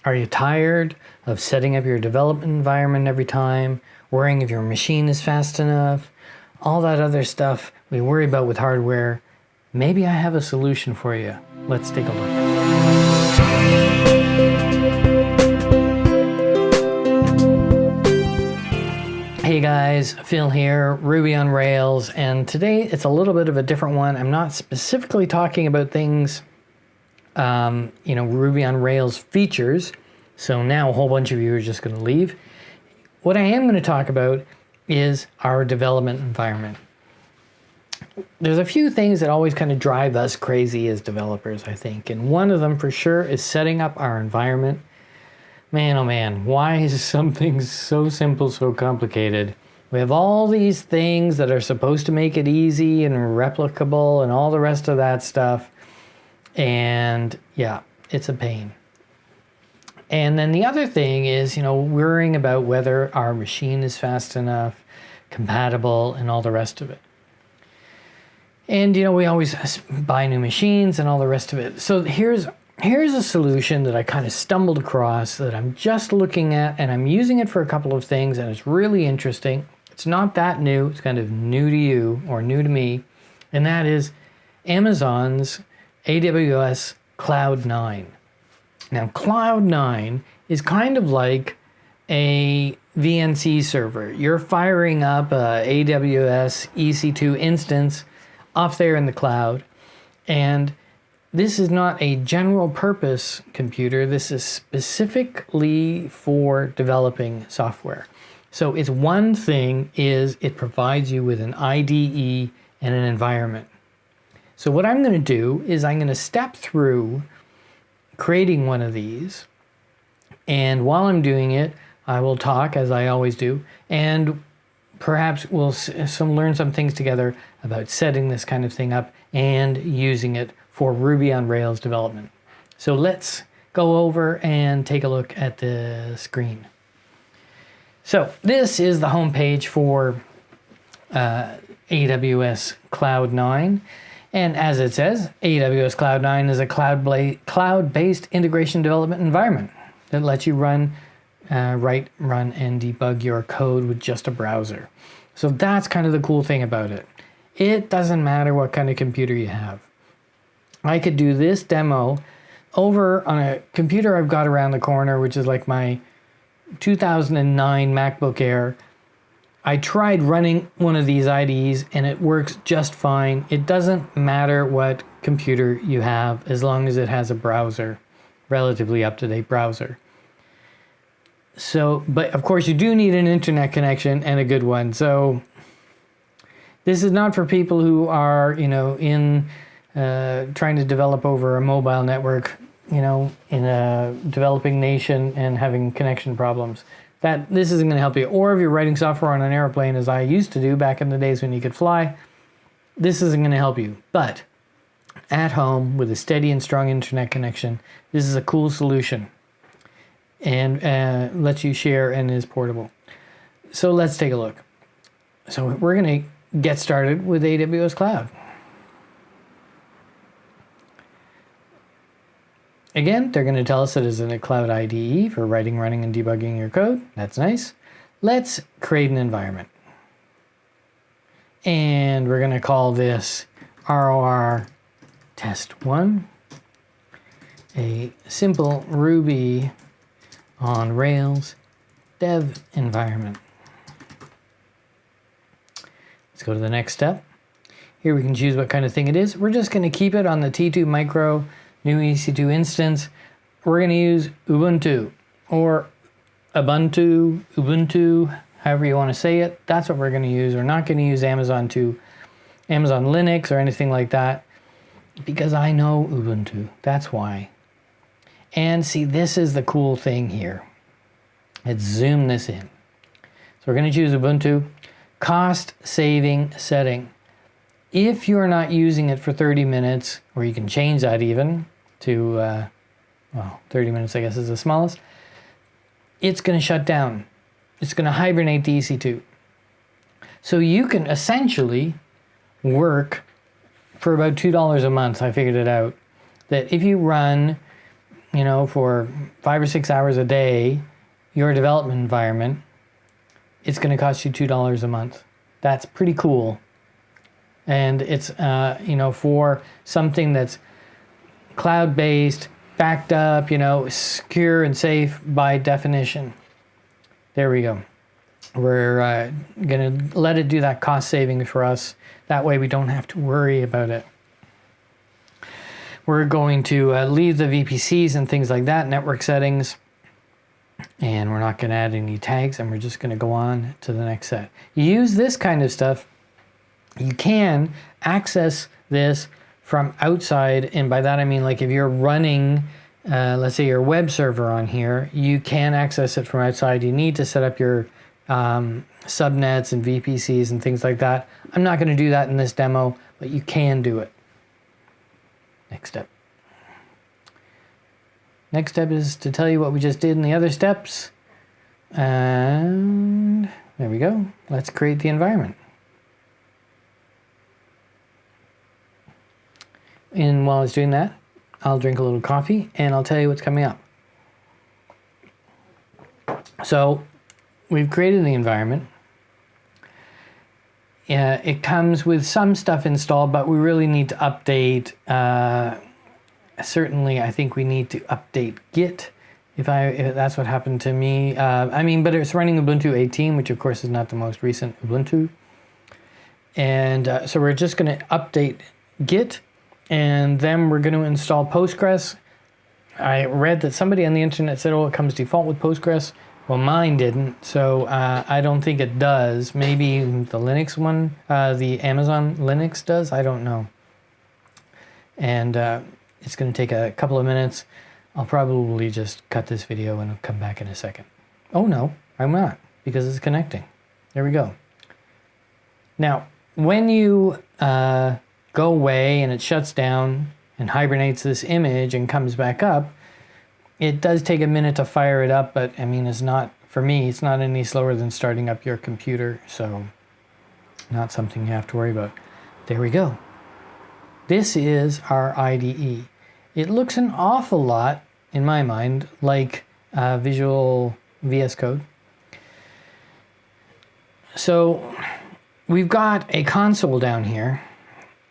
Are you tired of setting up your development environment every time, worrying if your machine is fast enough, all that other stuff we worry about with hardware? Maybe I have a solution for you. Let's take a look. Hey guys, Phil here, Ruby on Rails, and today it's a little bit of a different one. I'm not specifically talking about things Ruby on Rails features. So now a whole bunch of you are just going to leave. What I am going to talk about is our development environment. There's a few things that always kind of drive us crazy as developers, I think. And one of them for sure is setting up our environment. Man, oh man, why is something so simple so complicated? We have all these things that are supposed to make it easy and replicable and all the rest of that stuff. And yeah, it's a pain. And then the other thing is, worrying about whether our machine is fast enough, compatible, and all the rest of it. And, we always buy new machines and all the rest of it. So here's a solution that I kind of stumbled across that I'm just looking at, and I'm using it for a couple of things, and it's really interesting. It's not that new. It's kind of new to you or new to me. And that is Amazon's AWS Cloud9. Now, Cloud9 is kind of like a VNC server. You're firing up a AWS EC2 instance off there in the cloud. And this is not a general purpose computer. This is specifically for developing software. So its one thing is it provides you with an IDE and an environment. So what I'm going to do is I'm going to step through creating one of these, and while I'm doing it, I will talk, as I always do, and perhaps we'll learn some things together about setting this kind of thing up and using it for Ruby on Rails development. So let's go over and take a look at the screen. So this is the homepage for AWS Cloud9. And as it says, AWS Cloud9 is a cloud-based integration development environment that lets you run, write, run, and debug your code with just a browser. So that's kind of the cool thing about it. It doesn't matter what kind of computer you have. I could do this demo over on a computer I've got around the corner, which is like my 2009 MacBook Air. I tried running one of these IDEs and it works just fine. It doesn't matter what computer you have as long as it has a browser, relatively up-to-date browser. So, but of course you do need an internet connection and a good one. So this is not for people who are, trying to develop over a mobile network, in a developing nation and having connection problems. This isn't going to help you. Or if you're writing software on an airplane, as I used to do back in the days when you could fly, this isn't going to help you. But at home with a steady and strong internet connection, this is a cool solution and lets you share and is portable. So let's take a look. So we're going to get started with AWS Cloud. Again, they're going to tell us it is in a cloud IDE for writing, running, and debugging your code. That's nice. Let's create an environment. And we're going to call this ROR test 1, a simple Ruby on Rails dev environment. Let's go to the next step. Here we can choose what kind of thing it is. We're just going to keep it on the T2 micro new EC2 instance. We're going to use Ubuntu or Ubuntu, however you want to say it. That's what we're going to use. We're not going to use Amazon Linux or anything like that because I know Ubuntu. That's why. And see, this is the cool thing here. Let's zoom this in. So we're going to choose Ubuntu. Cost saving setting. If you're not using it for 30 minutes, or you can change that even to, 30 minutes I guess is the smallest, it's going to shut down. It's going to hibernate the EC2. So you can essentially work for about $2 a month. I figured it out. That if you run for 5 or 6 hours a day, your development environment, it's going to cost you $2 a month. That's pretty cool. And it's, for something that's cloud-based, backed up, secure and safe by definition. There we go. We're going to let it do that cost saving for us. That way we don't have to worry about it. We're going to leave the VPCs and things like that, network settings, and we're not going to add any tags, and we're just going to go on to the next set. You use this kind of stuff, you can access this from outside, and by that I mean like if you're running, let's say your web server on here, you can access it from outside. You need to set up your subnets and VPCs and things like that. I'm not going to do that in this demo, but you can do it. Next step. Next step is to tell you what we just did in the other steps. And there we go. Let's create the environment. And while I was doing that, I'll drink a little coffee and I'll tell you what's coming up. So we've created the environment. It comes with some stuff installed, but we really need to update. Certainly, I think we need to update Git. If that's what happened to me. But it's running Ubuntu 18, which of course is not the most recent Ubuntu. And so we're just going to update Git, and then we're going to install Postgres. I read that somebody on the internet said, it comes default with Postgres. Well, mine didn't, so I don't think it does. Maybe the Linux one, the Amazon Linux does, I don't know. And it's going to take a couple of minutes. I'll probably just cut this video and I'll come back in a second. Oh no, I'm not, because it's connecting. There we go. Now, when you go away and it shuts down and hibernates this image and comes back up, it does take a minute to fire it up, but it's not, for me, it's not any slower than starting up your computer, so not something you have to worry about. There we go. This is our IDE. It looks an awful lot, in my mind, like Visual VS Code. So we've got a console down here.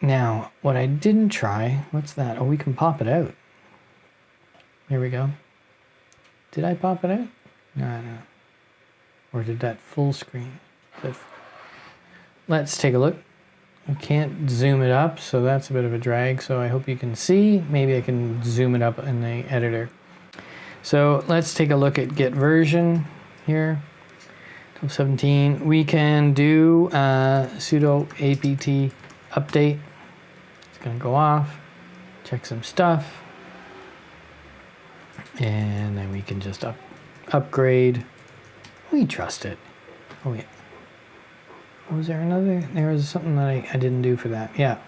Now, what I didn't try, what's that? Oh, we can pop it out. Here we go. Did I pop it out? No. Or did that full screen? Let's take a look. I can't zoom it up, so that's a bit of a drag, so I hope you can see. Maybe I can zoom it up in the editor. So let's take a look at Git version here. 12.17. We can do sudo apt update. It's going to go off. Check some stuff. And then we can just upgrade. We trust it. Oh yeah. Was there another? There was something that I didn't do for that. Yeah.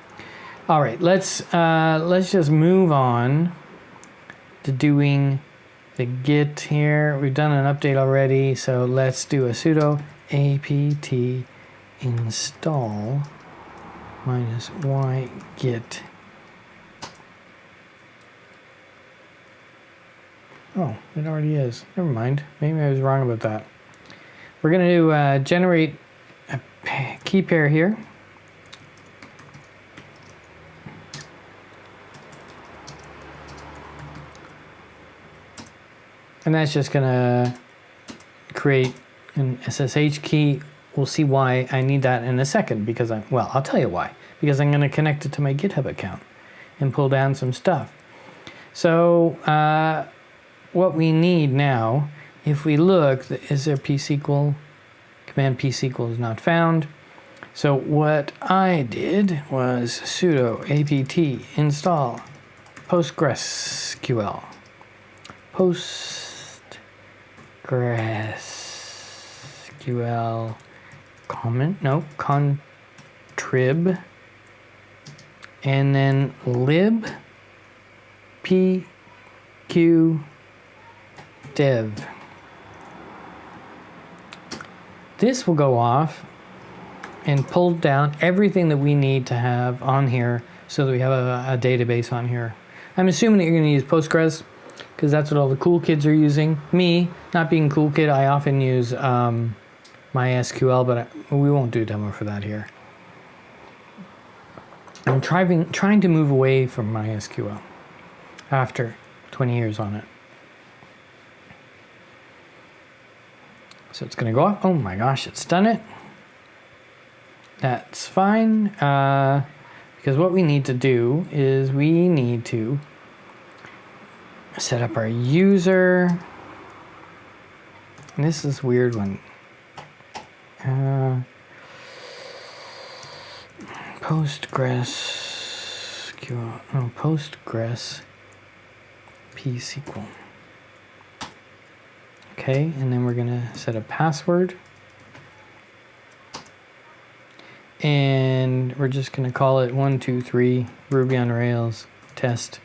All right. Let's just move on to doing the Git here. We've done an update already, so let's do a sudo apt install -y git. Oh, it already is. Never mind. Maybe I was wrong about that. We're going to generate a key pair here. And that's just going to create an SSH key. We'll see why I need that in a second, because I'll tell you why. Because I'm going to connect it to my GitHub account and pull down some stuff. So, what we need now, if we look, is there psql? Command psql is not found. So what I did was sudo apt install postgresql. Postgresql contrib, and then lib pq dev. This will go off and pull down everything that we need to have on here so that we have a database on here. I'm assuming that you're going to use Postgres. because that's what all the cool kids are using. Me, not being a cool kid, I often use MySQL, but we won't do a demo for that here. I'm trying to move away from MySQL after 20 years on it. So it's going to go off. Oh my gosh, it's done it. That's fine. Because what we need to do is we need to set up our user. And this is a weird one. PostgresQL. Oh, Postgres PSQL. Okay, and then we're gonna set a password. And we're just gonna call it 123 Ruby on Rails test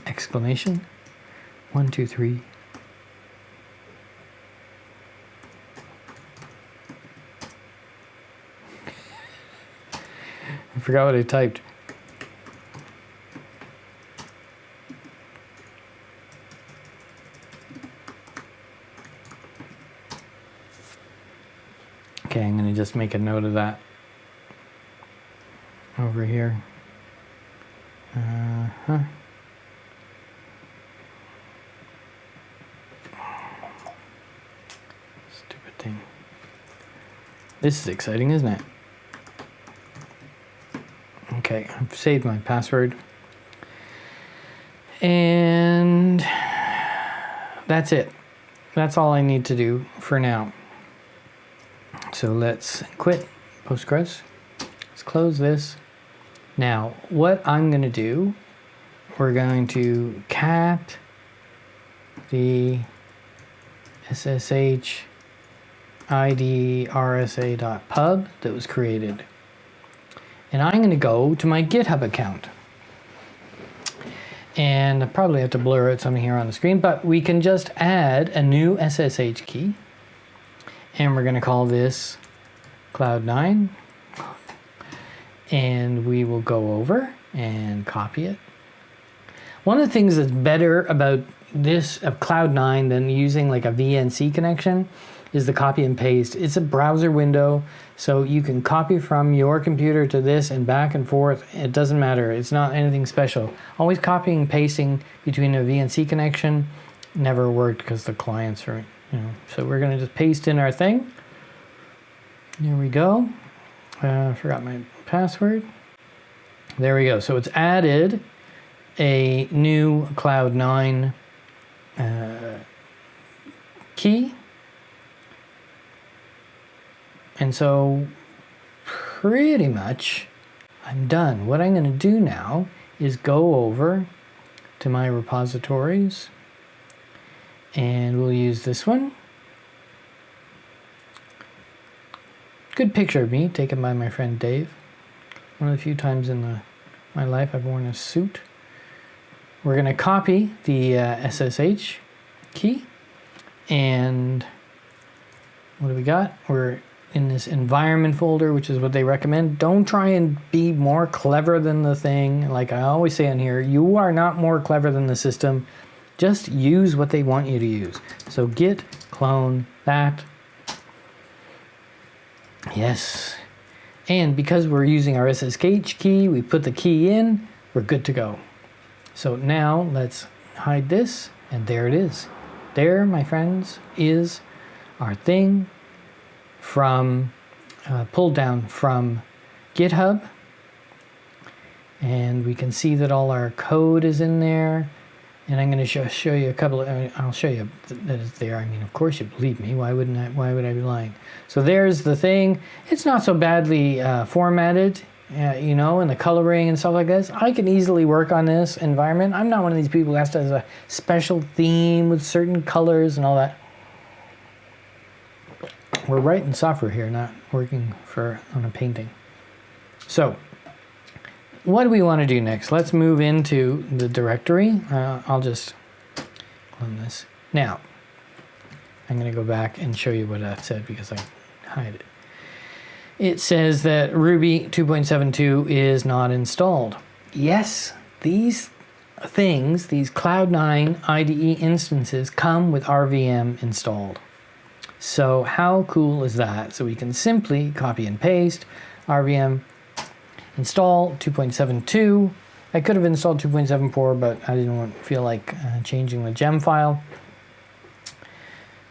exclamation. 123. I forgot what I typed. Okay, I'm going to just make a note of that over here. Stupid thing. This is exciting, isn't it? Okay, I've saved my password. And that's it. That's all I need to do for now. So let's quit Postgres. Let's close this. Now, what I'm going to do, we're going to cat the SSH ID RSA.pub that was created. And I'm going to go to my GitHub account. And I probably have to blur out something here on the screen, but we can just add a new SSH key. And we're going to call this Cloud9. And we will go over and copy it. One of the things that's better about this of Cloud9 than using like a VNC connection is the copy and paste. It's a browser window, so you can copy from your computer to this and back and forth. It doesn't matter. It's not anything special. Always copying and pasting between a VNC connection never worked because the clients are, So we're going to just paste in our thing. Here we go. Forgot my password. There we go. So it's added a new Cloud9 key. And so pretty much I'm done. What I'm going to do now is go over to my repositories and we'll use this one. Good picture of me taken by my friend Dave. One of the few times in my life I've worn a suit. We're going to copy the SSH key and what do we got? We're in this environment folder, which is what they recommend. Don't try and be more clever than the thing. Like I always say on here, you are not more clever than the system. Just use what they want you to use. So git clone that. Yes. And because we're using our SSH key, we put the key in, we're good to go. So now let's hide this, and there it is. There, my friends, is our thing from pulled down from GitHub, and we can see that all our code is in there. And I'm going to show you a couple of. I'll show you that it's there. I mean, of course you believe me. Why wouldn't I? Why would I be lying? So there's the thing. It's not so badly formatted, and the coloring and stuff like this. I can easily work on this environment. I'm not one of these people who has to have a special theme with certain colors and all that. We're writing software here, not working on a painting. So what do we want to do next? Let's move into the directory. I'll just clone this. Now, I'm going to go back and show you what I said because I hide it. It says that Ruby 2.72 is not installed. Yes, these things, these Cloud9 IDE instances, come with RVM installed. So how cool is that? So we can simply copy and paste RVM install 2.72. I could have installed 2.74, but I didn't feel like changing the gem file.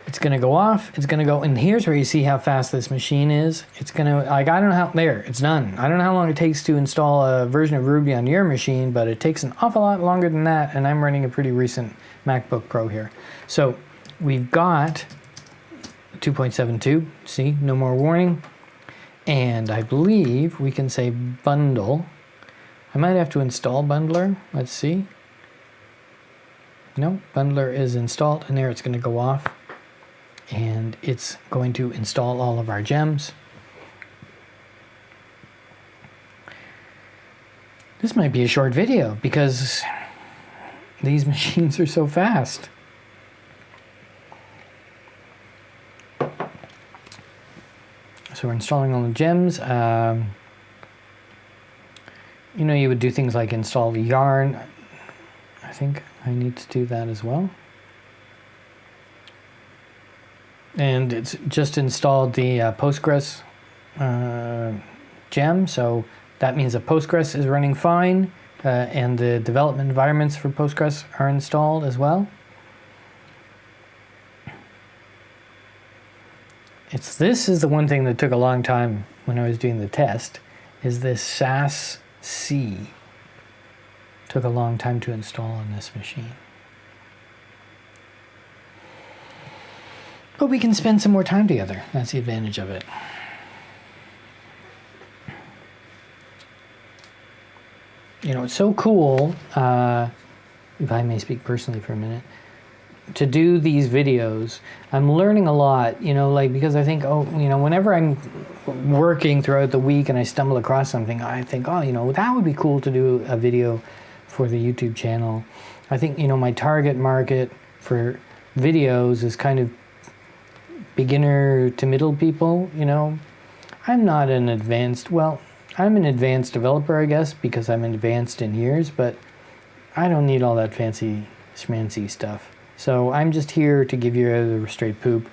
It's gonna go off, it's gonna go, and here's where you see how fast this machine is. It's gonna, like, I don't know how, there, it's done. I don't know how long it takes to install a version of Ruby on your machine, but it takes an awful lot longer than that, and I'm running a pretty recent MacBook Pro here. So we've got 2.72, see, no more warning. And I believe we can say bundle. I might have to install bundler, let's see. No, bundler is installed, and there it's gonna go off. And it's going to install all of our gems. This might be a short video because these machines are so fast. So we're installing all the gems. You know, you would do things like install yarn. I think I need to do that as well. And it's just installed the Postgres gem, so that means that Postgres is running fine, and the development environments for Postgres are installed as well. This is the one thing that took a long time when I was doing the test, is this SAS-C. Took a long time to install on this machine. But we can spend some more time together. That's the advantage of it. You know, it's so cool, if I may speak personally for a minute, to do these videos. I'm learning a lot, you know, like, because I think, oh, you know, whenever I'm working throughout the week and I stumble across something, I think, oh, you know, that would be cool to do a video for the YouTube channel. I think, you know, my target market for videos is kind of beginner to middle people, you know. I'm not an advanced, well, I'm an advanced developer, I guess, because I'm advanced in years, but I don't need all that fancy schmancy stuff. So I'm just here to give you a straight poop.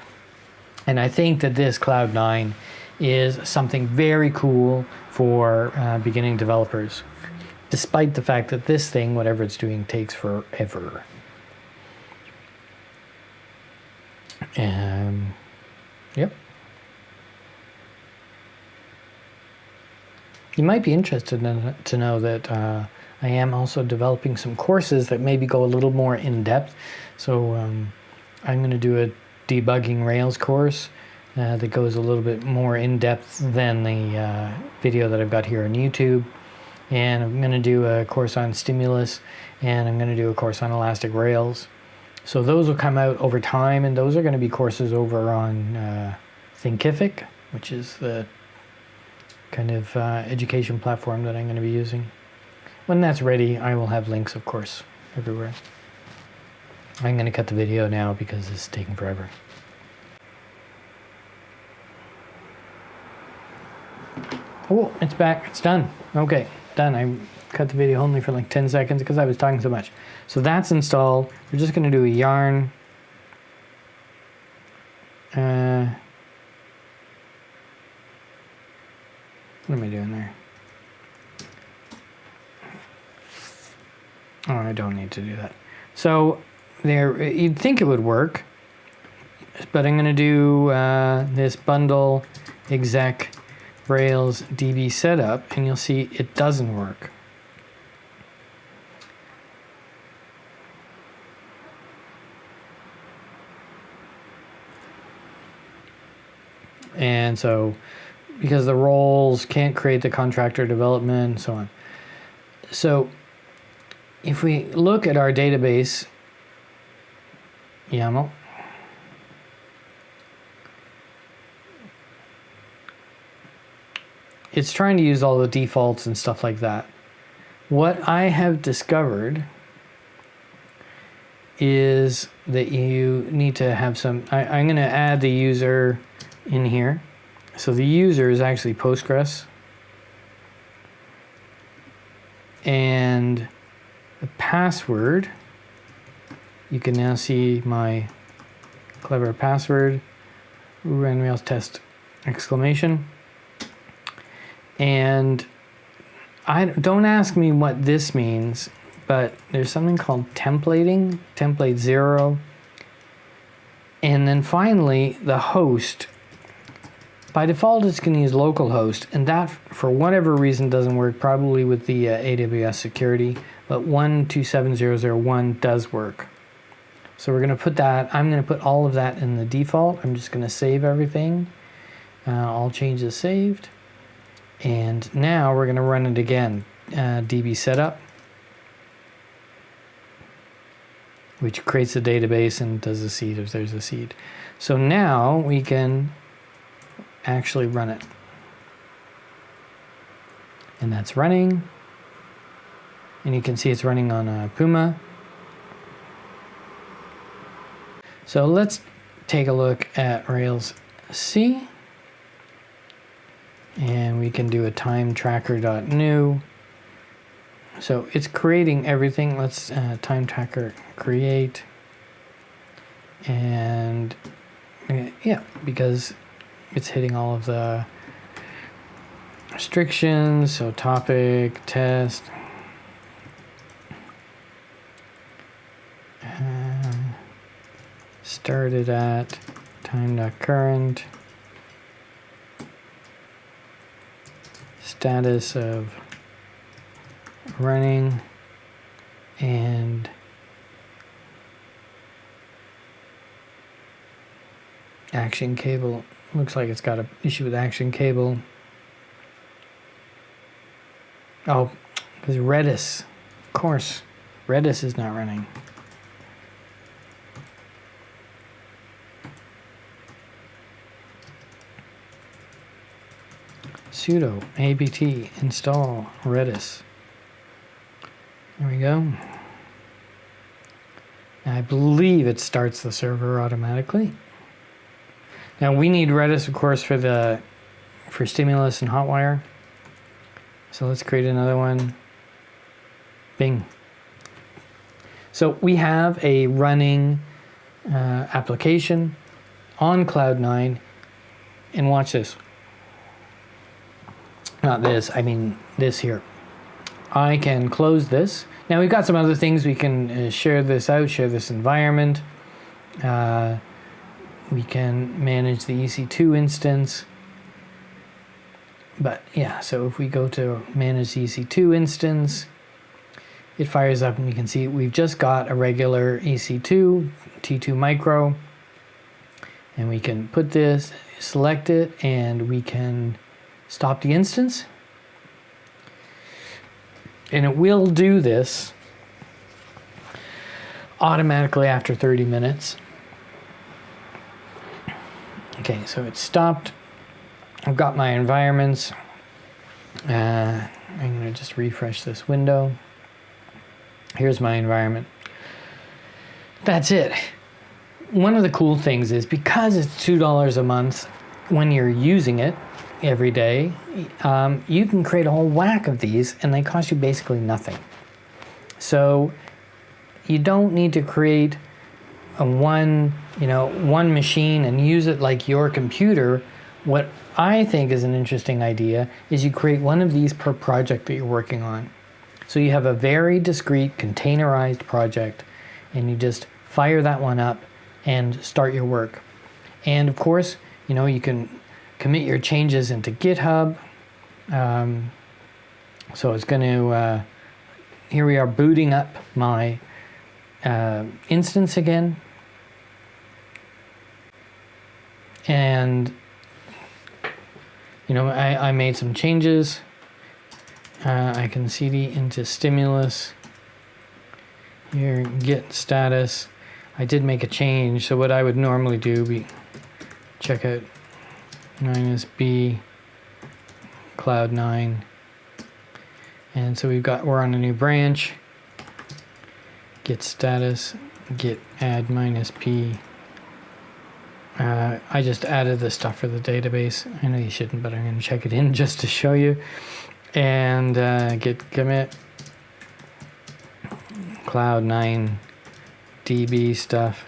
And I think that this Cloud9 is something very cool for beginning developers, despite the fact that this thing, whatever it's doing, takes forever. Yep. You might be interested to know that I am also developing some courses that maybe go a little more in depth. So I'm going to do a debugging Rails course that goes a little bit more in depth than the video that I've got here on YouTube. And I'm going to do a course on Stimulus, and I'm going to do a course on Elastic Rails. So those will come out over time, and those are going to be courses over on Thinkific, which is the kind of education platform that I'm going to be using. When that's ready, I will have links, of course, everywhere. I'm going to cut the video now because it's taking forever. Oh, it's back. It's done. Okay, done. I cut the video only for like 10 seconds because I was talking so much. So that's installed. We're just going to do a yarn. What am I doing there? Oh, I don't need to do that. So there, you'd think it would work, but I'm going to do this bundle exec Rails DB setup, and you'll see it doesn't work. And so, because the roles can't create the contractor development and so on. So, if we look at our database YAML, it's trying to use all the defaults and stuff like that. What I have discovered is that you need to have some, I'm going to add the user in here. So the user is actually Postgres. And the password, you can now see my clever password, run Rails test exclamation. And don't ask me what this means, but there's something called templating, template 0. And then finally, the host. By default, it's going to use localhost, and that, for whatever reason, doesn't work, probably with the AWS security, but 127.0.0.1 does work. So we're going to put that, I'm going to put all of that in the default. I'm just going to save everything. All changes saved. And now we're going to run it again. DB setup, which creates a database and does a seed if there's a seed. So now we can actually run it. And that's running. And you can see it's running on Puma. So let's take a look at Rails C. And we can do a time tracker.new. So it's creating everything. Let's time tracker create. And yeah, because it's hitting all of the restrictions. So topic, test. Started at time.current. Status of running, and action cable. Looks like it's got an issue with action cable. Oh, because Redis. Of course, Redis is not running. Sudo apt install Redis. There we go. Now I believe it starts the server automatically. Now we need Redis, of course, for Stimulus and Hotwire. So let's create another one. Bing. So we have a running application on Cloud9, and watch this. Not this, I mean this here. I can close this. Now we've got some other things. We can share this out, share this environment. We can manage the EC2 instance. But yeah, so if we go to manage the EC2 instance, it fires up and we can see we've just got a regular EC2, T2 micro. And we can put this, select it, and we can stop the instance. And it will do this automatically after 30 minutes. Okay, so it's stopped. I've got my environments. I'm going to just refresh this window. Here's my environment. That's it. One of the cool things is because it's $2 a month when you're using it every day, you can create a whole whack of these and they cost you basically nothing. So you don't need to create one machine and use it like your computer. What I think is an interesting idea is you create one of these per project that you're working on. So you have a very discrete containerized project and you just fire that one up and start your work. And of course, you can commit your changes into Github. So it's going to, here we are booting up my instance again. And, I made some changes. I can cd into stimulus. Here, git status. I did make a change. So what I would normally do, we check out -b Cloud9, and so we're on a new branch. Git status, git add -p. I just added the stuff for the database. I know you shouldn't, but I'm going to check it in just to show you. And git commit, Cloud9 DB stuff.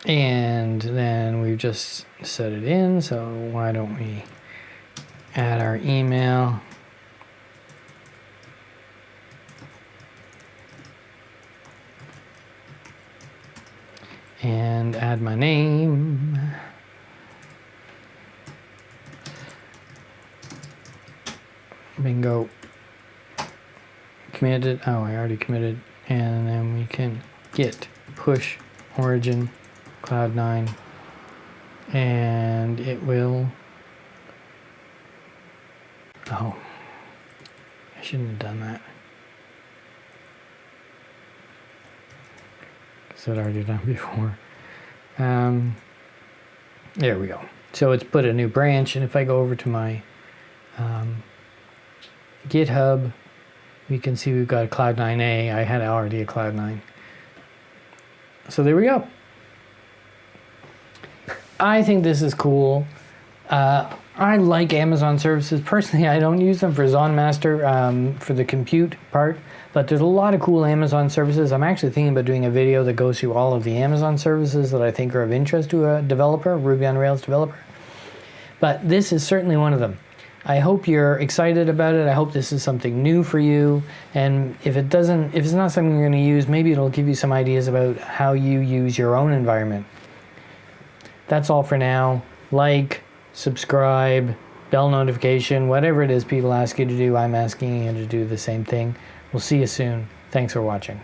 And then we've just set it in, so why don't we add our email. And add my name. Bingo. Committed. Oh, I already committed. And then we can git push origin Cloud9. And it will. Oh, I shouldn't have done that. Because I'd already done before. There we go. So it's put a new branch, and if I go over to my GitHub, we can see we've got a Cloud9A. I had already a Cloud9. So there we go. I think this is cool. I like Amazon services. Personally, I don't use them for ZonMaster for the compute part, but there's a lot of cool Amazon services. I'm actually thinking about doing a video that goes through all of the Amazon services that I think are of interest to a developer, Ruby on Rails developer. But this is certainly one of them. I hope you're excited about it. I hope this is something new for you. And if it's not something you're going to use, maybe it'll give you some ideas about how you use your own environment. That's all for now. Like, subscribe, bell notification, whatever it is people ask you to do, I'm asking you to do the same thing. We'll see you soon. Thanks for watching.